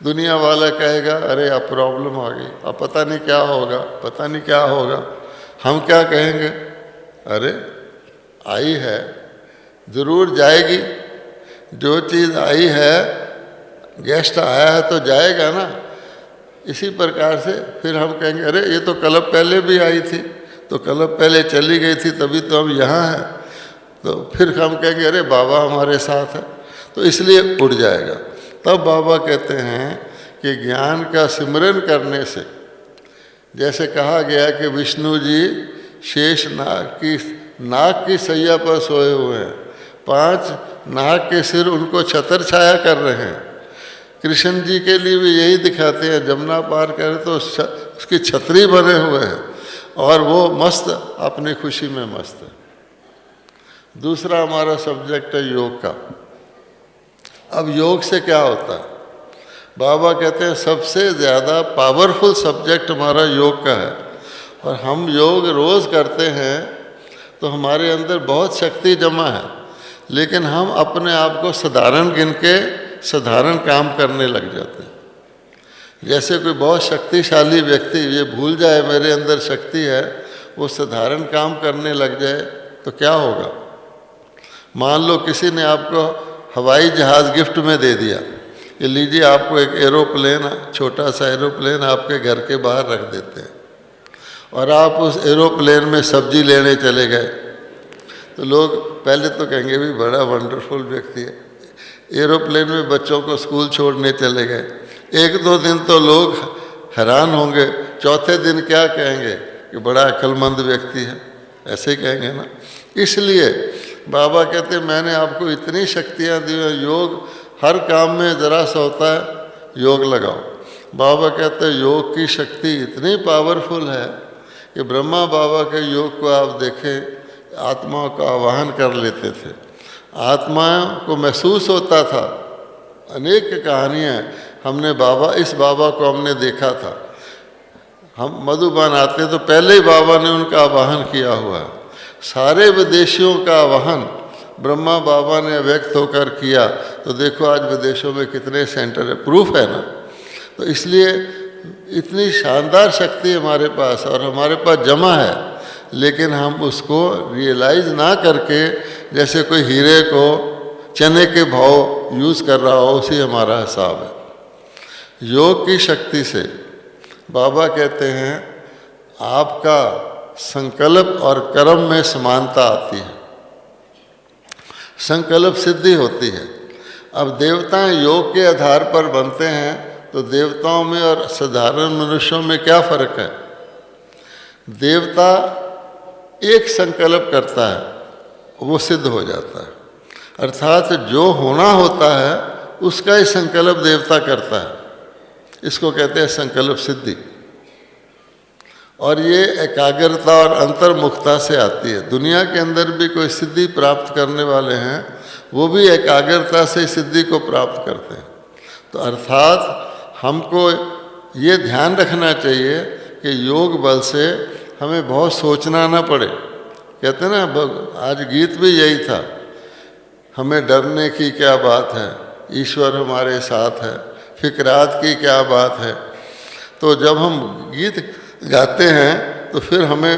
दुनिया वाला कहेगा अरे अब प्रॉब्लम आ गई, अब पता नहीं क्या होगा, पता नहीं क्या होगा। हम क्या कहेंगे, अरे आई है ज़रूर जाएगी, जो चीज़ आई है, गेस्ट आया है तो जाएगा ना। इसी प्रकार से फिर हम कहेंगे अरे ये तो कल पहले भी आई थी, तो कल पहले चली गई थी, तभी तो हम यहाँ हैं। तो फिर हम कहेंगे अरे बाबा हमारे साथ है, तो इसलिए उड़ जाएगा। तब बाबा कहते हैं कि ज्ञान का सिमरन करने से, जैसे कहा गया कि विष्णु जी शेष नाग की सैया पर सोए हुए हैं, 5 नाग के सिर उनको छतर छाया कर रहे हैं। कृष्ण जी के लिए भी यही दिखाते हैं, जमुना पार करे तो उसकी छतरी बने हुए हैं और वो मस्त, अपनी खुशी में मस्त है। दूसरा हमारा सब्जेक्ट है योग का। अब योग से क्या होता है, बाबा कहते हैं सबसे ज़्यादा पावरफुल सब्जेक्ट हमारा योग का है। और हम योग रोज़ करते हैं तो हमारे अंदर बहुत शक्ति जमा है, लेकिन हम अपने आप को साधारण गिन के साधारण काम करने लग जाते हैं। जैसे कोई बहुत शक्तिशाली व्यक्ति ये भूल जाए मेरे अंदर शक्ति है, वो साधारण काम करने लग जाए तो क्या होगा। मान लो किसी ने आपको हवाई जहाज़ गिफ्ट में दे दिया कि लीजिए आपको एक एरोप्लेन, छोटा सा एरोप्लेन आपके घर के बाहर रख देते हैं, और आप उस एरोप्लेन में सब्जी लेने चले गए, तो लोग पहले तो कहेंगे भी बड़ा वंडरफुल व्यक्ति है। एरोप्लेन में बच्चों को स्कूल छोड़ने चले गए, 1-2 दिन तो लोग हैरान होंगे, चौथे दिन क्या कहेंगे कि बड़ा अक्लमंद व्यक्ति है, ऐसे ही कहेंगे ना। इसलिए बाबा कहते मैंने आपको इतनी शक्तियाँ दी हैं, योग हर काम में ज़रा सा होता है, योग लगाओ। बाबा कहते योग की शक्ति इतनी पावरफुल है कि ब्रह्मा बाबा के योग को आप देखें, आत्माओं का आवाहन कर लेते थे, आत्माओं को महसूस होता था। अनेक कहानियाँ हमने इस बाबा को हमने देखा था। हम मधुबन आते तो पहले ही बाबा ने उनका आवाहन किया हुआ है। सारे विदेशियों का आवाहन ब्रह्मा बाबा ने व्यक्त होकर किया, तो देखो आज विदेशों में कितने सेंटर है, प्रूफ है ना। तो इसलिए इतनी शानदार शक्ति हमारे पास और हमारे पास जमा है, लेकिन हम उसको रियलाइज़ ना करके जैसे कोई हीरे को चने के भाव यूज़ कर रहा हो, उसी हमारा हिसाब है। योग की शक्ति से बाबा कहते हैं आपका संकल्प और कर्म में समानता आती है, संकल्प सिद्धि होती है। अब देवता योग के आधार पर बनते हैं तो देवताओं में और साधारण मनुष्यों में क्या फर्क है? देवता एक संकल्प करता है वो सिद्ध हो जाता है, अर्थात जो होना होता है उसका ही संकल्प देवता करता है, इसको कहते हैं संकल्प सिद्धि। और ये एकाग्रता और अंतर्मुखता से आती है। दुनिया के अंदर भी कोई सिद्धि प्राप्त करने वाले हैं वो भी एकाग्रता से सिद्धि को प्राप्त करते हैं। तो अर्थात हमको ये ध्यान रखना चाहिए कि योग बल से हमें बहुत सोचना ना पड़े। कहते हैं ना, आज गीत भी यही था, हमें डरने की क्या बात है, ईश्वर हमारे साथ है, फिक्रात की क्या बात है। तो जब हम गीत गाते हैं तो फिर हमें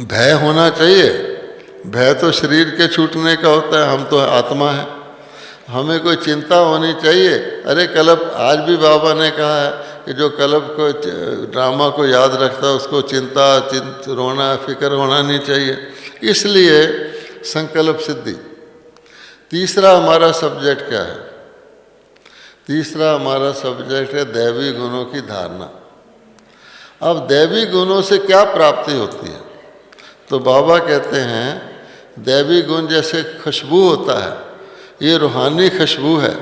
भय होना चाहिए। भय तो शरीर के छूटने का होता है, हम तो आत्मा है। हमें कोई चिंता होनी चाहिए। अरे कल्प, आज भी बाबा ने कहा है कि जो कल्प को ड्रामा को याद रखता है उसको रोना फिक्र होना नहीं चाहिए। इसलिए संकल्प सिद्धि। तीसरा हमारा सब्जेक्ट क्या है? तीसरा हमारा सब्जेक्ट है दैवी गुणों की धारणा। अब दैवी गुणों से क्या प्राप्ति होती है? तो बाबा कहते हैं दैवी गुण जैसे खुशबू होता है, ये रूहानी खुशबू है,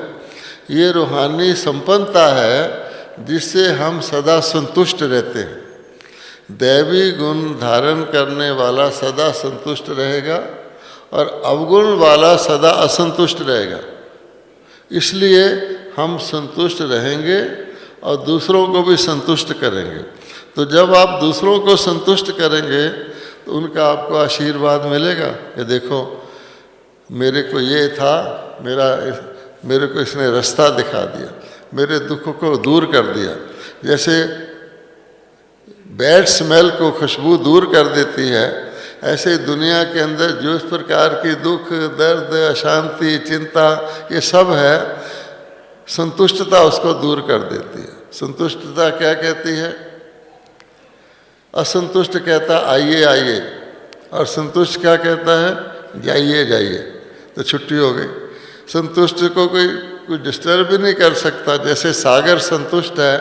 ये रूहानी संपन्नता है जिससे हम सदा संतुष्ट रहते हैं। दैवी गुण धारण करने वाला सदा संतुष्ट रहेगा और अवगुण वाला सदा असंतुष्ट रहेगा। इसलिए हम संतुष्ट रहेंगे और दूसरों को भी संतुष्ट करेंगे। तो जब आप दूसरों को संतुष्ट करेंगे तो उनका आपको आशीर्वाद मिलेगा कि देखो मेरे को ये था, मेरे को इसने रास्ता दिखा दिया, मेरे दुख को दूर कर दिया। जैसे बैड स्मेल को खुशबू दूर कर देती है, ऐसे दुनिया के अंदर जो इस प्रकार की दुख, दर्द, अशांति, चिंता ये सब है, संतुष्टता उसको दूर कर देती है। संतुष्टता क्या कहती है? असंतुष्ट कहता आइए आइए, और संतुष्ट क्या कहता है? जाइए जाइए। तो छुट्टी हो गई। संतुष्ट को कोई डिस्टर्ब भी नहीं कर सकता। जैसे सागर संतुष्ट है,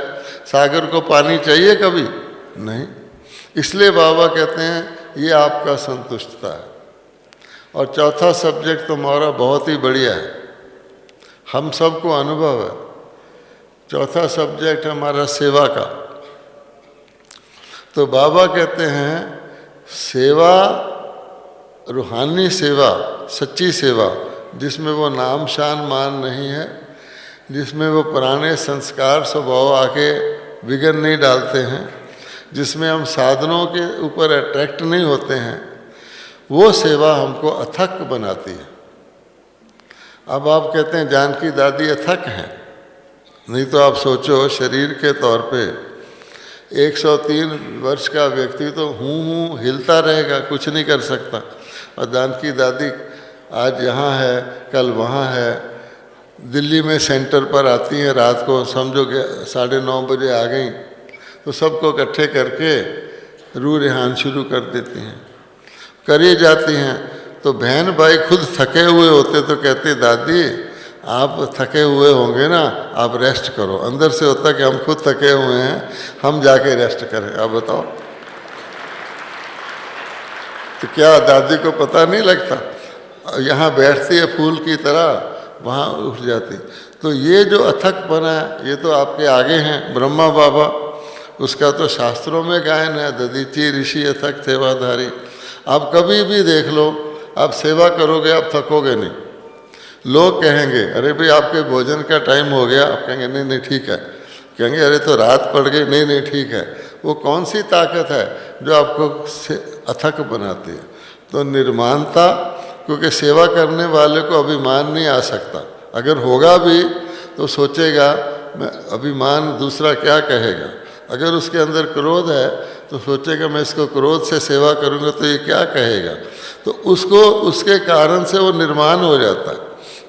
सागर को पानी चाहिए कभी नहीं। इसलिए बाबा कहते हैं ये आपका संतुष्टता है। और चौथा सब्जेक्ट तो हमारा बहुत ही बढ़िया है, हम सबको अनुभव है। चौथा सब्जेक्ट हमारा सेवा का। तो बाबा कहते हैं सेवा, रूहानी सेवा, सच्ची सेवा, जिसमें वो नाम शान मान नहीं है, जिसमें वो पुराने संस्कार स्वभाव आके विघ्न नहीं डालते हैं, जिसमें हम साधनों के ऊपर अट्रैक्ट नहीं होते हैं, वो सेवा हमको अथक बनाती है। अब आप कहते हैं जानकी दादी अथक हैं, नहीं तो आप सोचो शरीर के तौर पे 103 वर्ष का व्यक्ति तो हूँ हिलता रहेगा, कुछ नहीं कर सकता। और जानकी दादी आज यहाँ है, कल वहाँ है, दिल्ली में सेंटर पर आती हैं, रात को समझो 9:30 बजे आ गई तो सबको इकट्ठे करके रूह रिहान शुरू कर देती हैं, करी जाती हैं। तो बहन भाई खुद थके हुए होते तो कहते दादी आप थके हुए होंगे ना, आप रेस्ट करो। अंदर से होता कि हम खुद थके हुए हैं, हम जाके रेस्ट करें। आप बताओ, तो क्या दादी को पता नहीं लगता? यहाँ बैठती है फूल की तरह, वहाँ उठ जाती। तो ये जो अथक बना है ये तो आपके आगे हैं ब्रह्मा बाबा, उसका तो शास्त्रों में गायन है, दधीचि ऋषि अथक सेवाधारी। आप कभी भी देख लो, आप सेवा करोगे आप थकोगे नहीं। लोग कहेंगे अरे भाई आपके भोजन का टाइम हो गया, आप कहेंगे नहीं नहीं ठीक है। कहेंगे अरे तो रात पड़ गई, नहीं नहीं ठीक है। वो कौन सी ताकत है जो आपको अथक बनाती है? तो निर्माणता, क्योंकि सेवा करने वाले को अभिमान नहीं आ सकता। अगर होगा भी तो सोचेगा मैं अभिमान, दूसरा क्या कहेगा। अगर उसके अंदर क्रोध है तो सोचेगा मैं इसको क्रोध से सेवा करूँगा तो ये क्या कहेगा। तो उसको उसके कारण से वो निर्माण हो जाता है।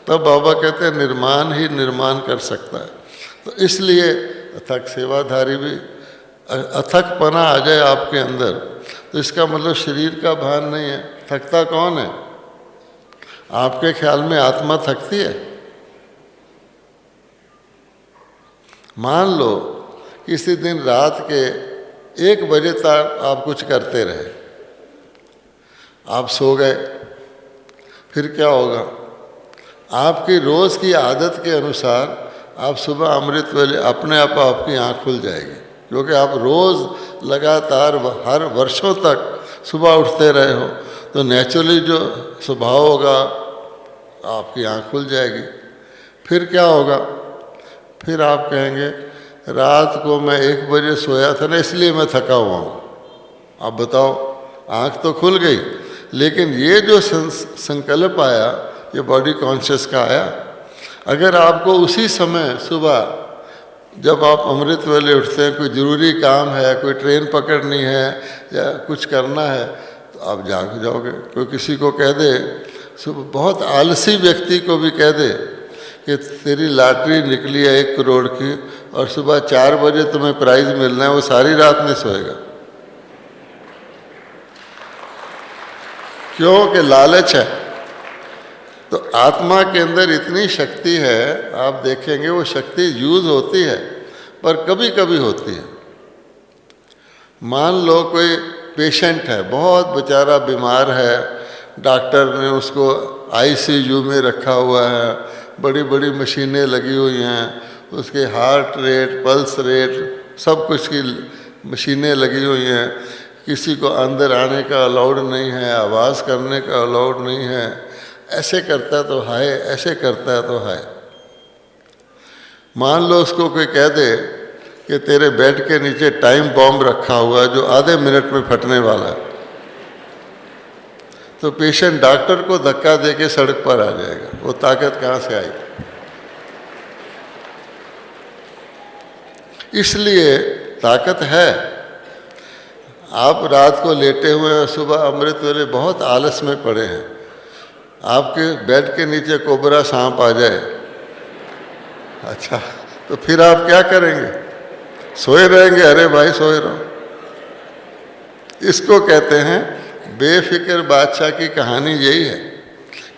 तब बाबा कहते हैं निर्माण ही निर्माण कर सकता है। तो इसलिए अथक सेवाधारी भी, अथकपना आ जाए आपके अंदर तो इसका मतलब शरीर का भान नहीं है। थकता कौन है? आपके ख्याल में आत्मा थकती है? मान लो किसी दिन रात के 1 बजे तक आप कुछ करते रहे, आप सो गए, फिर क्या होगा? आपकी रोज़ की आदत के अनुसार आप सुबह अमृत वेले अपने आप आपकी आँख खुल जाएगी, क्योंकि आप रोज़ लगातार हर वर्षों तक सुबह उठते रहे हो, तो नेचुरली जो स्वभाव होगा आपकी आँख खुल जाएगी। फिर क्या होगा? फिर आप कहेंगे रात को मैं 1 बजे सोया था ना, इसलिए मैं थका हुआ हूँ। आप बताओ, आँख तो खुल गई, लेकिन ये जो संकल्प आया, ये बॉडी कॉन्शियस का आया। अगर आपको उसी समय सुबह जब आप अमृत वेले उठते हैं, कोई ज़रूरी काम है, कोई ट्रेन पकड़नी है या कुछ करना है, तो आप जाग जाओगे। कोई किसी को कह दे, सुबह बहुत आलसी व्यक्ति को भी कह दे कि तेरी लॉटरी निकली है 1 करोड़ की और सुबह 4 बजे तुम्हें प्राइज़ मिलना है, वो सारी रात नहीं सोएगा। क्यों? कि लालच है। तो आत्मा के अंदर इतनी शक्ति है, आप देखेंगे वो शक्ति यूज़ होती है, पर कभी कभी होती है। मान लो कोई पेशेंट है, बहुत बेचारा बीमार है, डॉक्टर ने उसको आईसीयू में रखा हुआ है, बड़ी बड़ी मशीनें लगी हुई हैं, उसके हार्ट रेट, पल्स रेट, सब कुछ की मशीनें लगी हुई हैं, किसी को अंदर आने का अलाउड नहीं है, आवाज़ करने का अलाउड नहीं है, ऐसे करता है तो हाय, ऐसे करता है तो हाय। मान लो उसको कोई कह दे कि तेरे बेड के नीचे टाइम बॉम्ब रखा हुआ है जो आधे मिनट में फटने वाला है, तो पेशेंट डॉक्टर को धक्का दे के सड़क पर आ जाएगा। वो ताकत कहाँ से आई? इसलिए ताकत है। आप रात को लेटे हुए हैं, सुबह अमृत वेले बहुत आलस में पड़े हैं, आपके बेड के नीचे कोबरा सांप आ जाए, अच्छा, तो फिर आप क्या करेंगे? सोए रहेंगे? अरे भाई सोए रहो। इसको कहते हैं बेफिक्र बादशाह की कहानी। यही है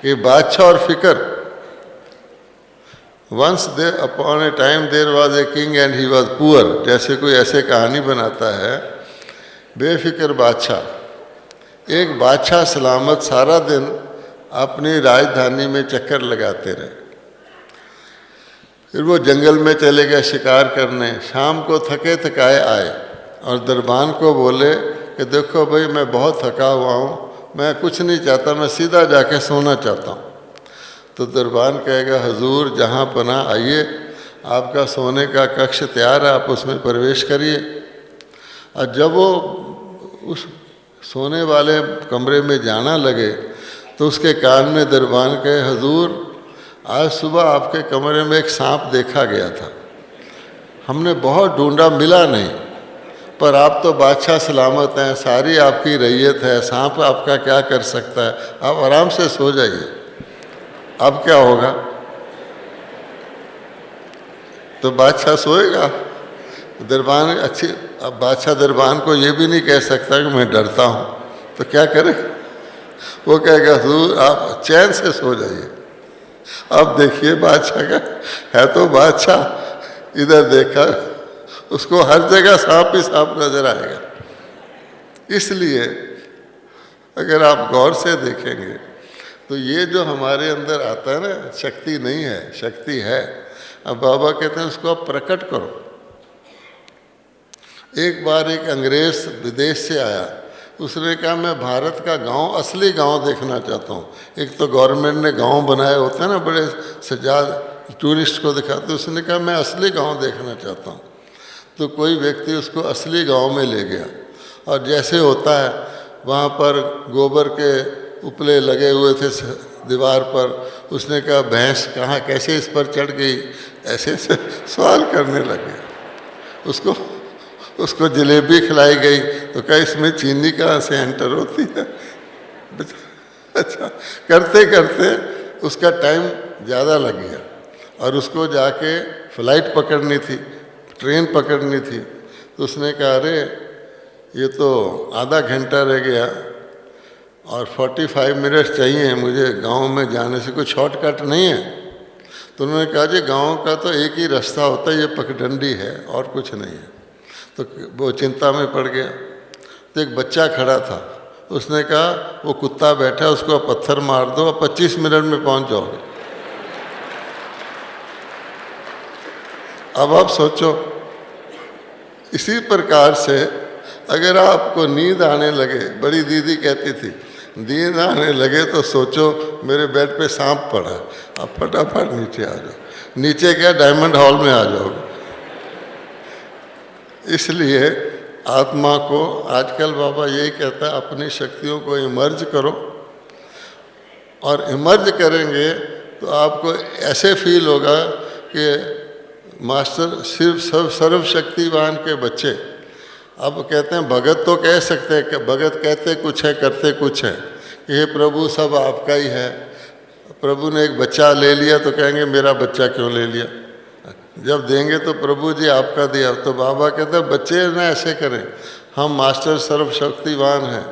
कि बादशाह और फिक्र। Once there upon a time there was a king and he was poor, जैसे कोई ऐसे कहानी बनाता है। बेफिक्र बादशाह, एक बादशाह सलामत सारा दिन अपनी राजधानी में चक्कर लगाते रहे। फिर वो जंगल में चले गए शिकार करने, शाम को थके थकाए आए और दरबान को बोले कि देखो भाई मैं बहुत थका हुआ हूँ, मैं कुछ नहीं चाहता, मैं सीधा जाके सोना चाहता हूँ। तो दरबान कहेगा हजूर जहाँ पनाह आइए, आपका सोने का कक्ष तैयार है, आप उसमें प्रवेश करिए। और जब वो उस सोने वाले कमरे में जाना लगे तो उसके कान में दरबान कहे हजूर आज सुबह आपके कमरे में एक सांप देखा गया था, हमने बहुत ढूंढा मिला नहीं, पर आप तो बादशाह सलामत हैं, सारी आपकी रैयत है, सांप आपका क्या कर सकता है, आप आराम से सो जाइए। अब क्या होगा? तो बादशाह सोएगा। दरबान अच्छी, अब बादशाह दरबान को ये भी नहीं कह सकता कि मैं डरता हूँ, तो क्या करे? वो कहेगा हुजूर आप चैन से सो जाइए। अब देखिए बादशाह का है तो बादशाह, इधर देखा उसको हर जगह सांप ही सांप नजर आएगा। इसलिए अगर आप गौर से देखेंगे तो ये जो हमारे अंदर आता है ना, शक्ति नहीं है, शक्ति है। अब बाबा कहते हैं उसको आप प्रकट करो। एक बार एक अंग्रेज विदेश से आया, उसने कहा मैं भारत का गांव, असली गांव देखना चाहता हूँ। एक तो गवर्नमेंट ने गांव बनाए होते हैं ना बड़े सजा, टूरिस्ट को दिखाते, उसने कहा मैं असली गांव देखना चाहता हूँ। तो कोई व्यक्ति उसको असली गांव में ले गया और जैसे होता है वहाँ पर गोबर के उपले लगे हुए थे दीवार पर, उसने कहा भैंस कहाँ कैसे इस पर चढ़ गई, ऐसे ऐसे सवाल करने लगे। उसको जलेबी खिलाई गई तो कहा इसमें चीनी कहाँ से एंटर होती है। अच्छा, करते करते उसका टाइम ज़्यादा लग गया। और उसको जाके फ्लाइट पकड़नी थी, ट्रेन पकड़नी थी। तो उसने कहा अरे ये तो आधा घंटा रह गया और 45 मिनट्स चाहिए मुझे गांव में जाने से, कोई शॉर्टकट नहीं है। तो उन्होंने कहा जी गांव का तो एक ही रास्ता होता है, ये पगडंडी है और कुछ नहीं है। तो वो चिंता में पड़ गया। तो एक बच्चा खड़ा था, उसने कहा वो कुत्ता बैठा है उसको पत्थर मार दो और 25 मिनट में पहुंच जाओगे। अब आप सोचो, इसी प्रकार से अगर आपको नींद आने लगे, बड़ी दीदी कहती थी नींद आने लगे तो सोचो मेरे बेड पे सांप पड़ा, आप फटाफट नीचे आ जाओ। नीचे क्या, डायमंड हॉल में आ जाओगे। इसलिए आत्मा को आजकल बाबा यही कहता है अपनी शक्तियों को इमर्ज करो, और इमर्ज करेंगे तो आपको ऐसे फील होगा कि मास्टर सिर्फ सर्वशक्तिवान के बच्चे। अब कहते हैं भगत तो कह सकते हैं कि भगत कहते कुछ है करते कुछ है कि हे प्रभु सब आपका ही है। प्रभु ने एक बच्चा ले लिया तो कहेंगे मेरा बच्चा क्यों ले लिया, जब देंगे तो प्रभु जी आपका दिया। तो बाबा कहते हैं बच्चे ना ऐसे करें, हम मास्टर सर्वशक्तिवान हैं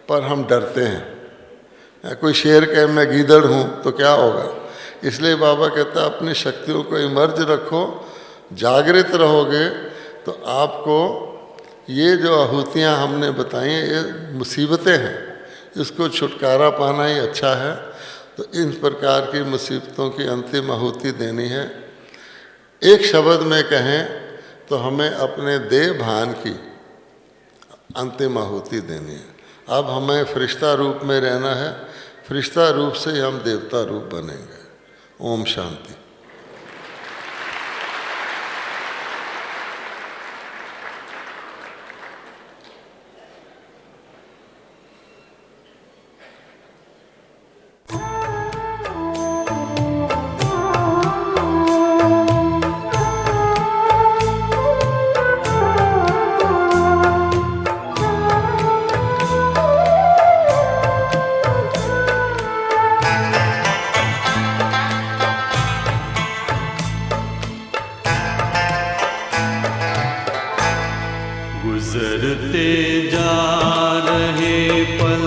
पर हम डरते हैं। कोई शेर कहे मैं गीदड़ हूँ तो क्या होगा। इसलिए बाबा कहता है अपनी शक्तियों को इमर्ज रखो, जागृत रहोगे तो आपको ये जो आहुतियाँ हमने बताई हैं ये मुसीबतें हैं, इसको छुटकारा पाना ही अच्छा है। तो इन प्रकार की मुसीबतों की अंतिम आहुति देनी है। एक शब्द में कहें तो हमें अपने देह भान की अंतिम आहुति देनी है। अब हमें फरिश्ता रूप में रहना है, फरिश्ता रूप से ही हम देवता रूप बनेंगे। ओम शांति। गुजरते जा रहे पल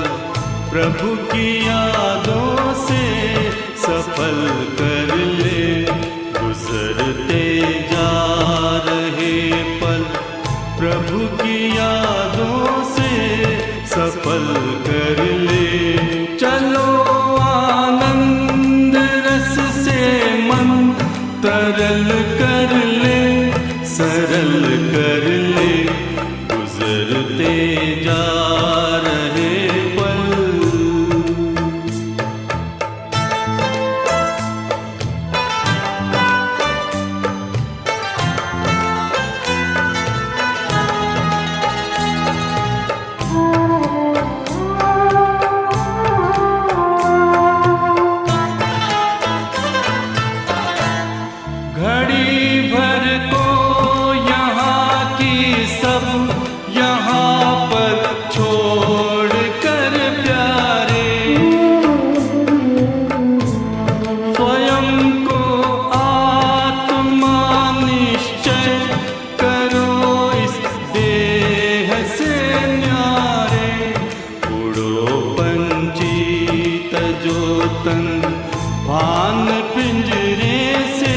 प्रभु की यादों से सफल कर ले। गुजरते जा रहे पल प्रभु की यादों से सफल कर ले। चलो आनंद रस से मन तरल कर ले, सरल कर ले। गुजरते जा रहे पल घड़ी भर को यहाँ की सब यहाँ पर छोड़ कर प्यारे, स्वयं को आत्मा निश्चय करो इस देह से न्यारे। उड़ो पंछी तजो तन भान पिंजरे से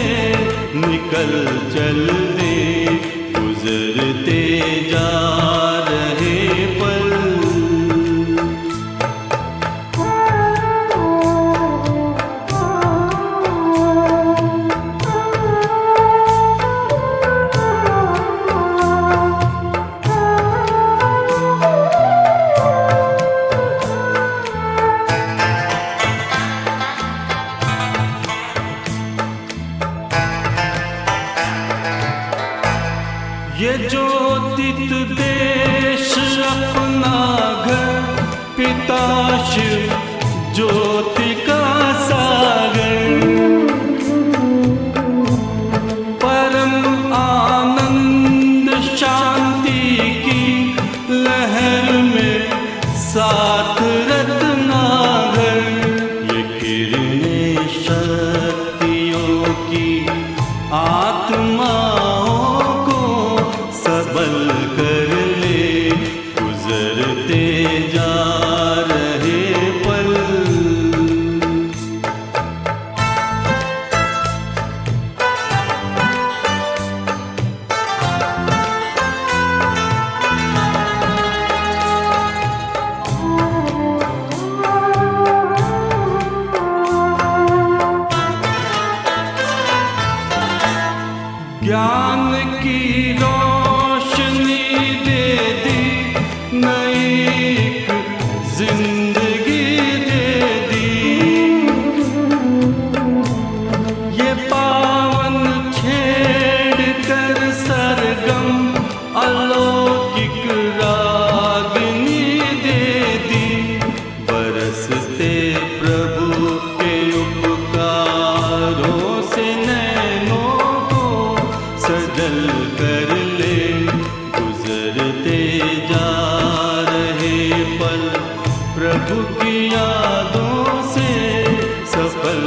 निकल चल दे। गुजरते जा रहे पल ये ज्योतित देश अपना घर, पिता शिव ज्योति का सागर। परम आनंद शांति की लहर में साथ रत्नागर। ये किरणें शक्तियों की ज्ञान की रोशनी दे दी, नई एक जिंदगी दे दी। ये पावन छेड़ कर सरगम अलौकिक रागनी दे दी। बरसते प्रभु के उपकारों से नैनों को सजल कर ले, गुजरते जा रहे पल प्रभु की यादों से सफल